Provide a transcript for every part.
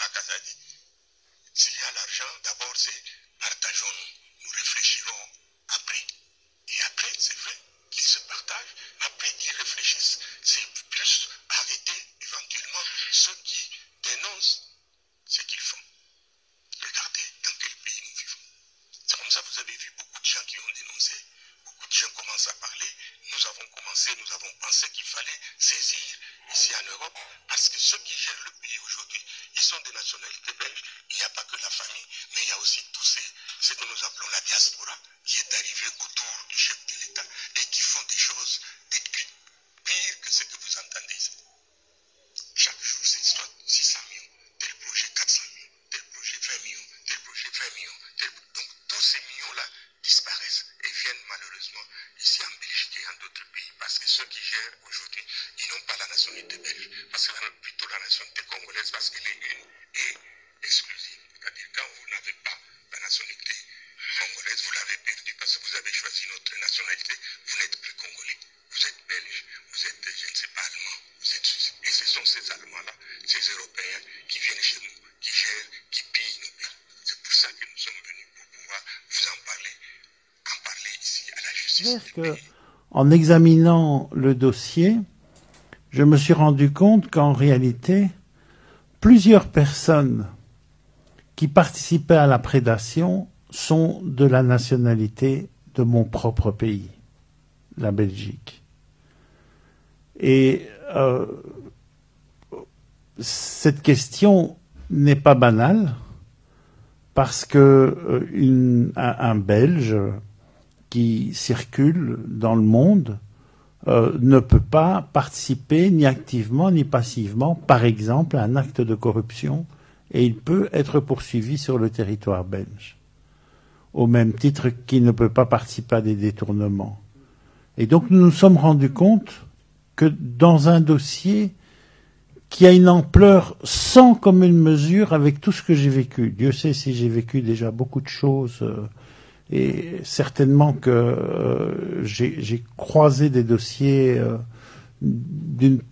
la Kazadi. S'il y a l'argent, d'abord c'est partageons-nous. Nous réfléchirons après. Et après, c'est vrai qu'ils se partagent. Après, ils réfléchissent. C'est plus arrêter éventuellement ceux qui dénoncent ce qu'ils font. Regardez dans quel pays nous vivons. C'est comme ça que vous avez vu beaucoup de gens qui ont dénoncé. Beaucoup de gens commencent à parler. Nous avons pensé qu'il fallait saisir ici en Europe, parce que ceux qui gèrent le pays aujourd'hui, ils sont des nationalités belges. Il n'y a pas que la famille, mais il y a aussi tous ce que nous appelons la diaspora, qui est arrivée autour du chef de l'État et qui font des choses pires que ce que vous entendez ici. Chaque jour, c'est soit 600 millions, tel projet 400 millions, tel projet 20 millions, tel projet 20 millions. Donc tous ces millions-là disparaissent et viennent malheureusement ici en Belgique et en d'autres pays, parce que ceux qui gèrent aujourd'hui, ils n'ont pas la nationalité belge, parce que plutôt la nationalité congolaise, parce qu'elle est une et exclusive. C'est-à-dire quand vous n'avez pas la nationalité congolaise, vous l'avez perdue parce que vous avez choisi notre nationalité, vous n'êtes plus congolais, vous êtes belge, vous êtes, je ne sais pas, allemand, vous êtes suisse. Et ce sont ces Allemands-là, ces Européens qui viennent chez nous, qui gèrent, qui pillent nos pays. C'est pour ça que nous sommes venus, pour pouvoir vous en parler ici à la justice. En examinant le dossier, je me suis rendu compte qu'en réalité, plusieurs personnes qui participaient à la prédation sont de la nationalité de mon propre pays, la Belgique. Et cette question n'est pas banale, parce que un Belge qui circule dans le monde ne peut pas participer ni activement ni passivement, par exemple, à un acte de corruption, et il peut être poursuivi sur le territoire belge, au même titre qu'il ne peut pas participer à des détournements. Et donc nous nous sommes rendus compte que dans un dossier qui a une ampleur sans commune mesure avec tout ce que j'ai vécu, Dieu sait si j'ai vécu déjà beaucoup de choses, et certainement que j'ai croisé des dossiers d'une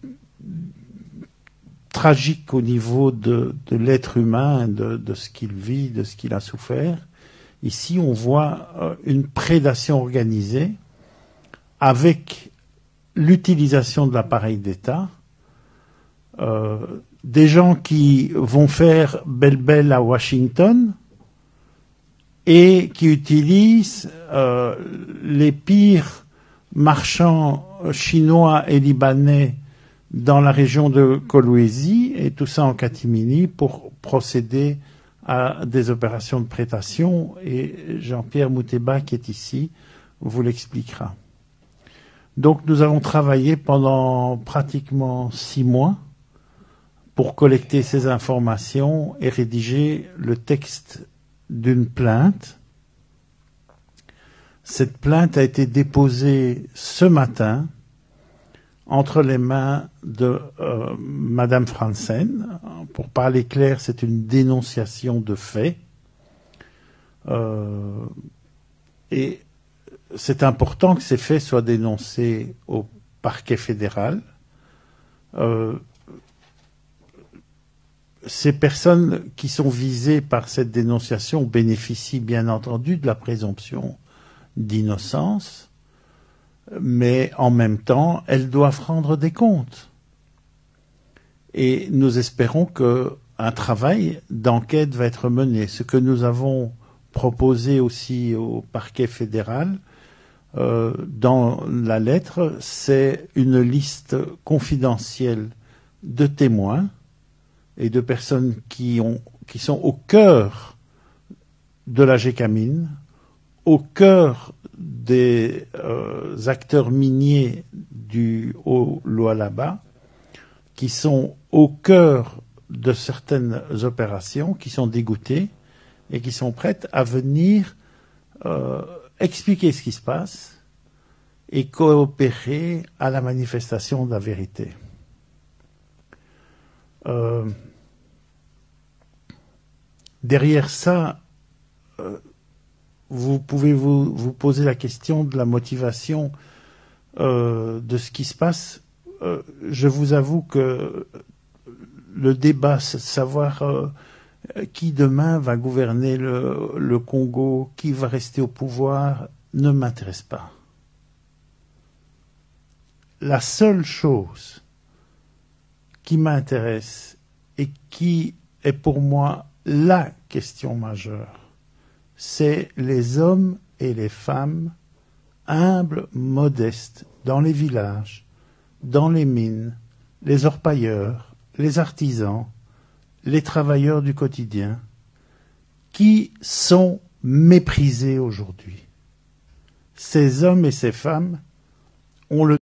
tragique au niveau de l'être humain, de ce qu'il vit, de ce qu'il a souffert. Ici, on voit une prédation organisée avec l'utilisation de l'appareil d'État, des gens qui vont faire belle-belle à Washington et qui utilisent les pires marchands chinois et libanais dans la région de Kolwezi, et tout ça en catimini pour procéder à des opérations de prédation, et Jean-Pierre Mouteba, qui est ici, vous l'expliquera. Donc nous avons travaillé pendant pratiquement 6 mois pour collecter ces informations et rédiger le texte d'une plainte. Cette plainte a été déposée ce matin entre les mains de Madame Franzen. Pour parler clair, c'est une dénonciation de fait. Et c'est important que ces faits soient dénoncés au parquet fédéral. Ces personnes qui sont visées par cette dénonciation bénéficient bien entendu de la présomption d'innocence, mais en même temps, elles doivent rendre des comptes. Et nous espérons qu'un travail d'enquête va être mené. Ce que nous avons proposé aussi au parquet fédéral, dans la lettre, c'est une liste confidentielle de témoins et de personnes qui sont au cœur de la Gécamine, au cœur des acteurs miniers du Haut-Lualaba, qui sont au cœur de certaines opérations, qui sont dégoûtés et qui sont prêtes à venir expliquer ce qui se passe et coopérer à la manifestation de la vérité. Derrière ça, vous pouvez vous poser la question de la motivation de ce qui se passe. Je vous avoue que le débat, savoir qui demain va gouverner le Congo, qui va rester au pouvoir, ne m'intéresse pas. La seule chose qui m'intéresse et qui est pour moi la question majeure, c'est les hommes et les femmes humbles, modestes, dans les villages, dans les mines, les orpailleurs, les artisans, les travailleurs du quotidien, qui sont méprisés aujourd'hui. Ces hommes et ces femmes ont le